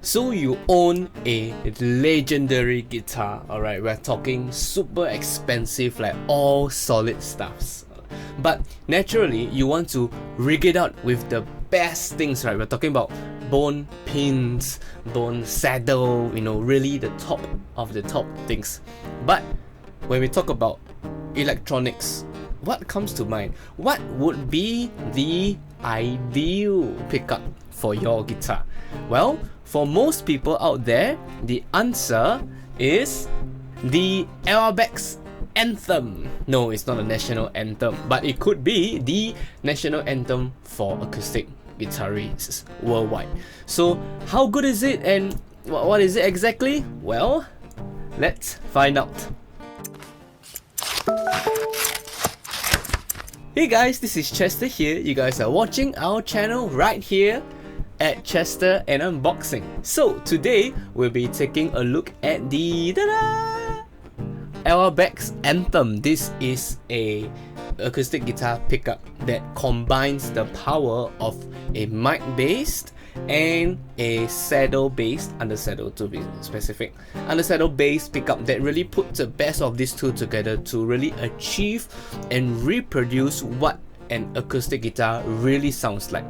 So you own a legendary guitar, alright? We're talking super expensive, like all solid stuffs. But naturally, you want to rig it out with the best things, right? We're talking about bone pins, bone saddle, really the top of the top things. But when we talk about electronics, what comes to mind? What would be the ideal pickup for your guitar? Well, for most people out there, the answer is the Airbags Anthem. No, it's not a national anthem, but it could be the national anthem for acoustic guitarists worldwide. So how good is it and what is it exactly? Well, let's find out. Hey guys, this is Chester here. You guys are watching our channel right here at Chester and Unboxing. So today we'll be taking a look at the Airbags Anthem. This is a acoustic guitar pickup that combines the power of a mic based and a saddle based, under saddle to be specific, under saddle based pickup that really puts the best of these two together to really achieve and reproduce what an acoustic guitar really sounds like.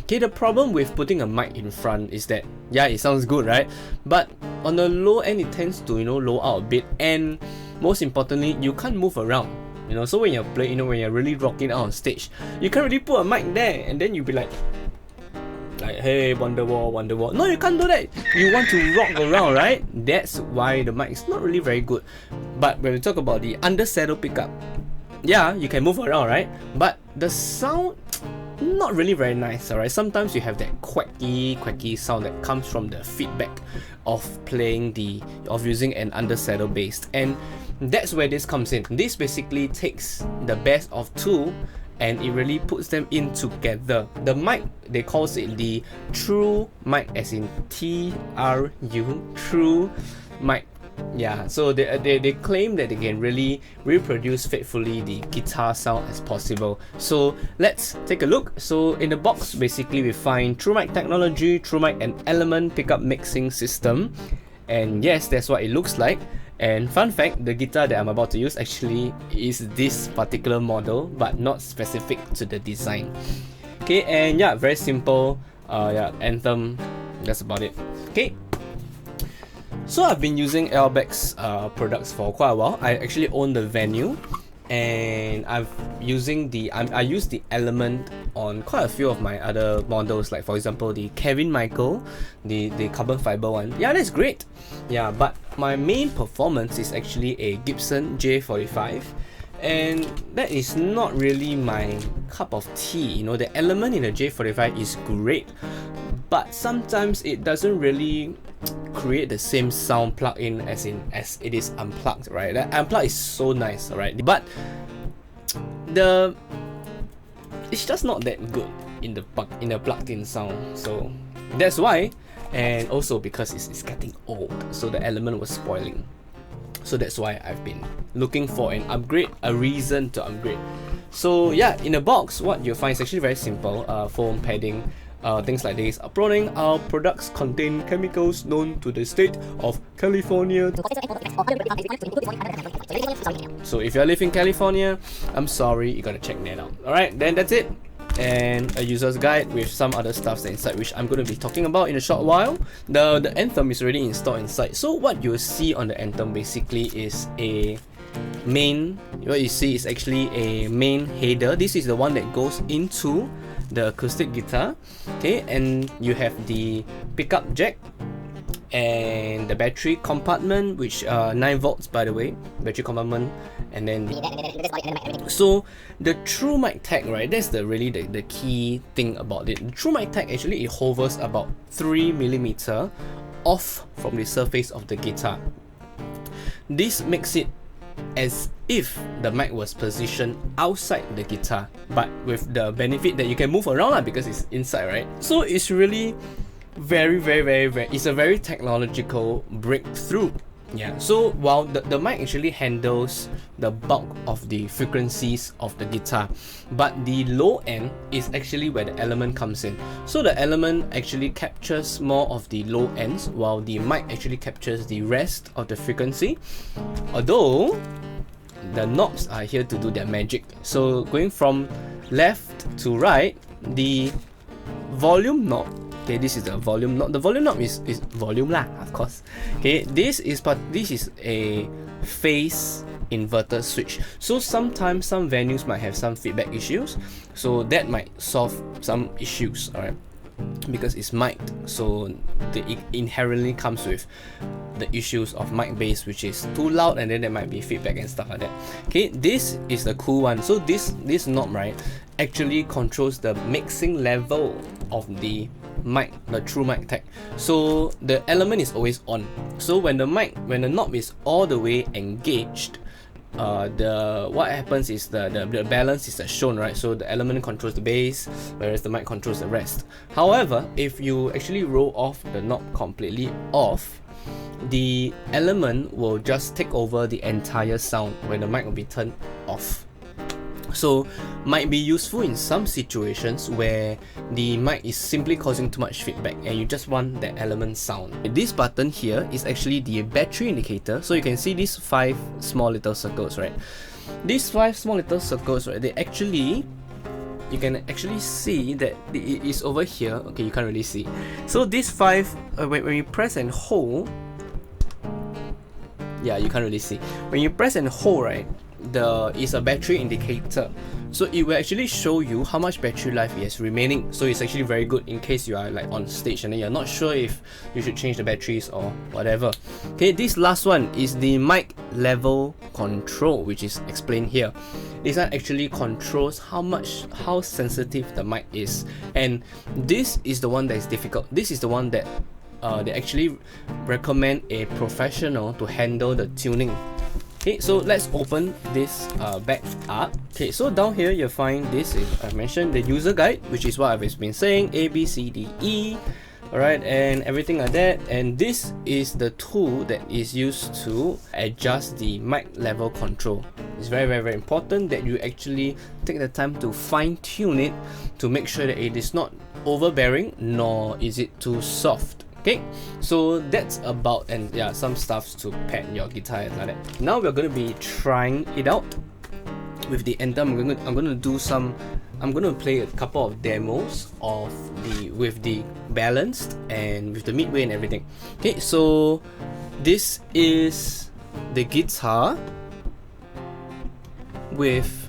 Okay, the problem with putting a mic in front is that, yeah, it sounds good, right? But on the low end, it tends to, low out a bit, and most importantly, you can't move around. So when you're playing, when you're really rocking out on stage, you can't really put a mic there, and then you'll be like, hey, Wonderwall, Wonderwall. No, you can't do that. You want to rock around, right? That's why the mic is not really very good. But when we talk about the under saddle pickup, yeah, you can move around, right? But the sound, not really very nice, alright? Sometimes you have that quacky sound that comes from the feedback of using an under saddle based, and that's where this comes in. This basically takes the best of two and it really puts them in together. The mic, they call it the Tru-Mic, as in T-R-U, Tru-Mic. Yeah, so they claim that they can really reproduce faithfully the guitar sound as possible. So let's take a look. So in the box, basically we find Tru-Mic technology, Tru-Mic and element pickup mixing system, and yes, that's what it looks like. And fun fact, the guitar that I'm about to use actually is this particular model, but not specific to the design. Okay, and yeah, very simple. Anthem, that's about it. Okay. So I've been using Airbags products for quite a while. I actually own the Venue, and I use the element on quite a few of my other models, like for example the Kevin Michael, the carbon fiber one. Yeah, that's great. Yeah, but my main performance is actually a Gibson J45, and that is not really my cup of tea. The element in the J45 is great, but sometimes it doesn't really create the same sound plug-in as it is unplugged, right? That unplugged is so nice, alright, but it's just not that good in the plugged-in sound. So that's why, and also because it's getting old, so the element was spoiling. So that's why I've been looking for an upgrade, a reason to upgrade. So yeah, in the box, what you'll find is actually very simple. Foam padding, things like this. Proning, our products contain chemicals known to the state of California. So if you live in California, I'm sorry, you gotta check that out. Alright, then that's it. And a user's guide with some other stuff inside, which I'm going to be talking about in a short while. The Anthem is already installed inside. So what you'll see on the Anthem basically is a main. What you see is actually a main header. This is the one that goes into the acoustic guitar. Okay, and you have the pickup jack and the battery compartment, which 9 volts by the way, battery compartment. And then so the Tru-Mic tag, right, that's really the key thing about it. The Tru-Mic tag actually, it hovers about 3mm off from the surface of the guitar. This makes it as if the mic was positioned outside the guitar, but with the benefit that you can move around because it's inside, right? So it's really very, it's a very technological breakthrough Yeah, so while the mic actually handles the bulk of the frequencies of the guitar, but the low end is actually where the element comes in. So the element actually captures more of the low ends, while the mic actually captures the rest of the frequency. Although the knobs are here to do their magic. So going from left to right, the volume knob, okay, this is the volume knob. The volume knob is volume lah, of course. Okay, this is a phase inverter switch. So sometimes some venues might have some feedback issues, so that might solve some issues, alright, because it's mic'd, so it inherently comes with the issues of mic bass, which is too loud, and then there might be feedback and stuff like that. Okay, this is the cool one. So this knob, right, actually controls the mixing level of the mic, the Tru-Mic tag. So the element is always on. So when the knob is all the way engaged, what happens is the balance is shown, right? So the element controls the bass, whereas the mic controls the rest. However, if you actually roll off the knob completely off, the element will just take over the entire sound when the mic will be turned off. So might be useful in some situations where the mic is simply causing too much feedback and you just want that element sound. This button here is actually the battery indicator. So you can see these 5 small little circles, right? These 5 small little circles, right, you can actually see that it is over here. Okay, you can't really see. So these 5, when you press and hold, yeah, you can't really see. When you press and hold, right, is a battery indicator. So it will actually show you how much battery life is remaining. So it's actually very good in case you are like on stage and then you're not sure if you should change the batteries or whatever. Okay, this last one is the mic level control, which is explained here. This one actually controls how sensitive the mic is, and this is the one that is difficult. This is the one that they actually recommend a professional to handle the tuning. Okay, so let's open this back up. Okay, so down here you'll find this, I mentioned the user guide, which is what I've been saying, A, B, C, D, E, alright, and everything like that. And this is the tool that is used to adjust the mic level control. It's very, very, very important that you actually take the time to fine tune it to make sure that it is not overbearing nor is it too soft. Okay, so that's about, and yeah, some stuff to pad your guitar and like that. Now we're going to be trying it out with the Anthem. I'm going to play a couple of demos with the balanced and with the midway and everything. Okay, so this is the guitar with,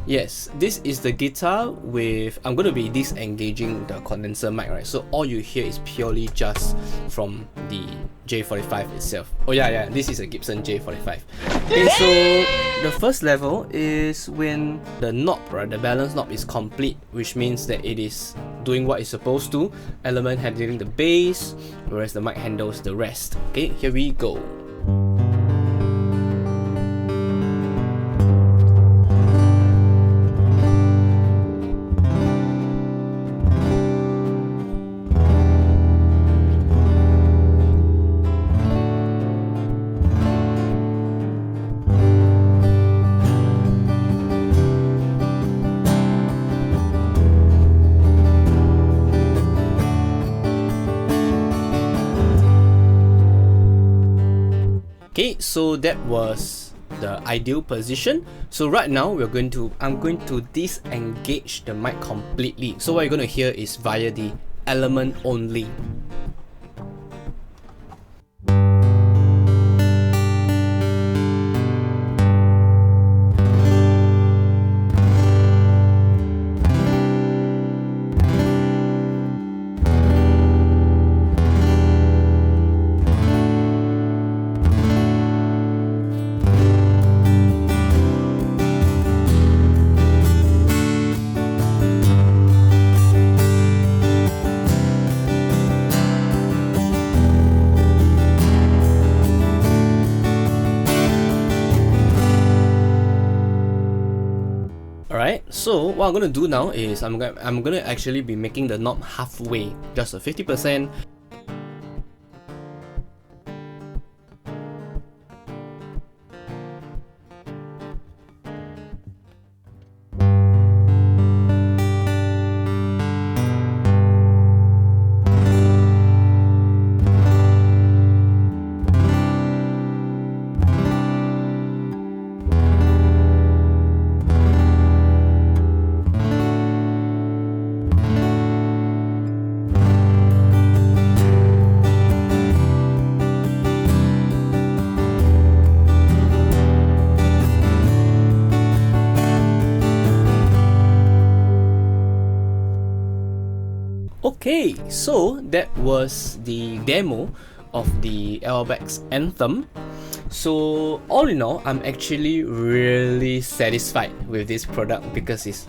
yes, this is the guitar with, I'm going to be disengaging the condenser mic, right? So all you hear is purely just from the J45 itself. Oh yeah, this is a Gibson J45. Okay, so the first level is when the knob, right, the balance knob is complete, which means that it is doing what it's supposed to. Element handling the bass, whereas the mic handles the rest. Okay, here we go. Okay, so that was the ideal position. So right now I'm going to disengage the mic completely. So what you're going to hear is via the element only. Alright, so what I'm gonna do now is I'm gonna actually be making the knob halfway, just a 50%. Okay, so that was the demo of the LBX Anthem. So all in all, I'm actually really satisfied with this product because this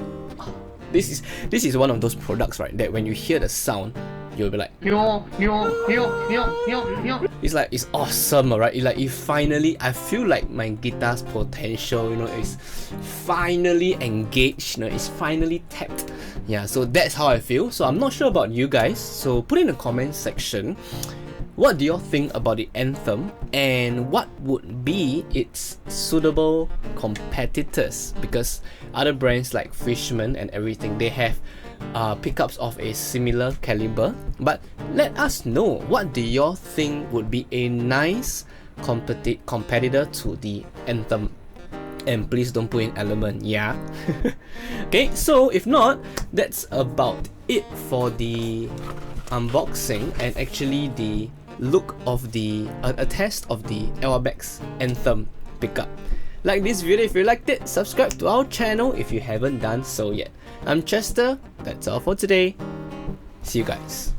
is one of those products, right, that when you hear the sound, you'll be like, it's awesome, right? I feel like my guitar's potential, is finally engaged, it's finally tapped. Yeah, so that's how I feel. So I'm not sure about you guys, so put in the comment section, what do you think about the Anthem, and what would be its suitable competitors? Because other brands like Fishman and everything, they have pickups of a similar caliber. But let us know, what do you think would be a nice competitor to the Anthem? And please don't put in Element, yeah? Okay, so if not, that's about it for the unboxing and actually the look of the a test of the LBX Anthem pickup. Like this video if you liked it, subscribe to our channel if you haven't done so yet. I'm Chester, that's all for today. See you guys.